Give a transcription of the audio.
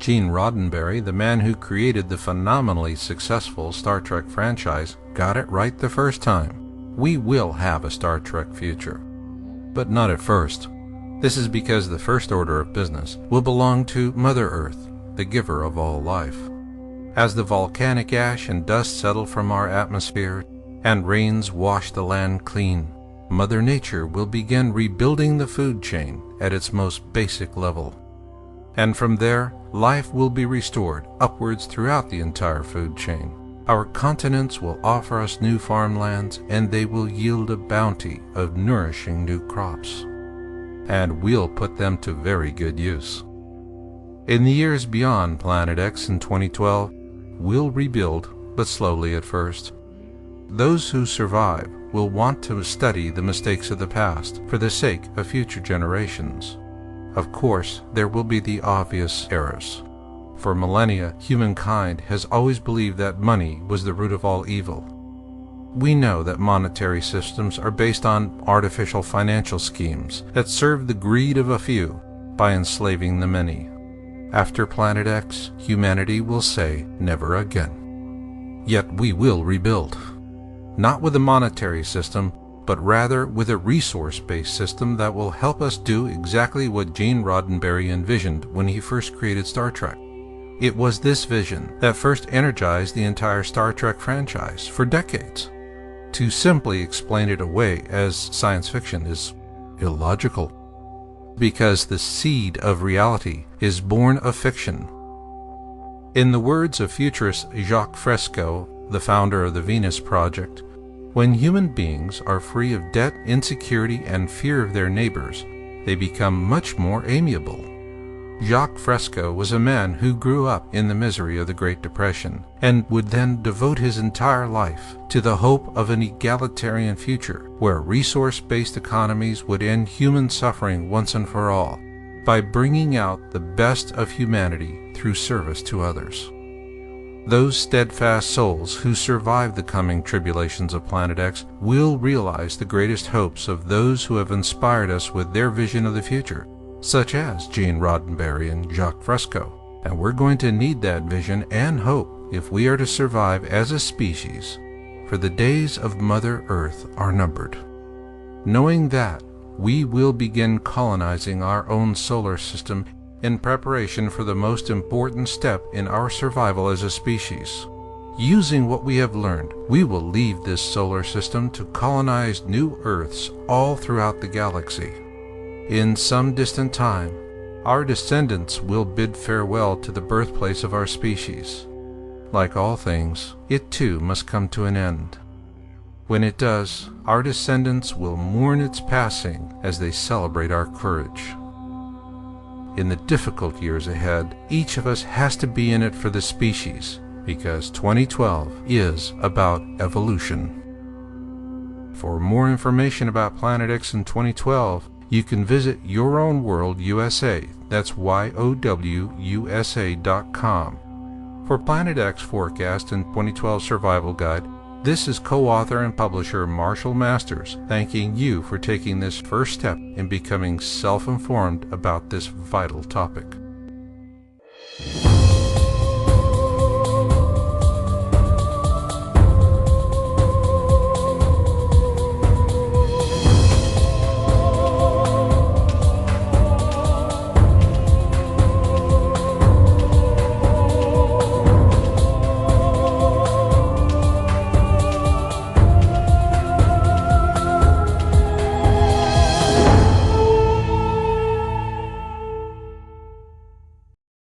Gene Roddenberry, the man who created the phenomenally successful Star Trek franchise, got it right the first time. We will have a Star Trek future. But not at first. This is because the first order of business will belong to Mother Earth, the giver of all life. As the volcanic ash and dust settle from our atmosphere and rains wash the land clean, Mother Nature will begin rebuilding the food chain at its most basic level. And from there, life will be restored upwards throughout the entire food chain. Our continents will offer us new farmlands, and they will yield a bounty of nourishing new crops. And we'll put them to very good use. In the years beyond Planet X in 2012, we'll rebuild, but slowly at first. Those who survive will want to study the mistakes of the past for the sake of future generations. Of course, there will be the obvious errors. For millennia, humankind has always believed that money was the root of all evil. We know that monetary systems are based on artificial financial schemes that serve the greed of a few by enslaving the many. After Planet X, humanity will say never again. Yet we will rebuild. Not with a monetary system, but rather with a resource-based system that will help us do exactly what Gene Roddenberry envisioned when he first created Star Trek. It was this vision that first energized the entire Star Trek franchise for decades. To simply explain it away as science fiction is illogical, because the seed of reality is born of fiction. In the words of futurist Jacques Fresco, the founder of the Venus Project, when human beings are free of debt, insecurity, and fear of their neighbors, they become much more amiable. Jacques Fresco was a man who grew up in the misery of the Great Depression and would then devote his entire life to the hope of an egalitarian future where resource-based economies would end human suffering once and for all by bringing out the best of humanity through service to others. Those steadfast souls who survive the coming tribulations of Planet X will realize the greatest hopes of those who have inspired us with their vision of the future, such as Gene Roddenberry and Jacques Fresco. And we're going to need that vision and hope if we are to survive as a species, for the days of Mother Earth are numbered. Knowing that, we will begin colonizing our own solar system in preparation for the most important step in our survival as a species. Using what we have learned, we will leave this solar system to colonize new Earths all throughout the galaxy. In some distant time, our descendants will bid farewell to the birthplace of our species. Like all things, it too must come to an end. When it does, our descendants will mourn its passing as they celebrate our courage. In the difficult years ahead, each of us has to be in it for the species, because 2012 is about evolution. For more information about Planet X in 2012, you can visit Your Own World USA, that's YOWUSA.com. For Planet X Forecast and 2012 Survival Guide, this is co-author and publisher Marshall Masters thanking you for taking this first step in becoming self-informed about this vital topic.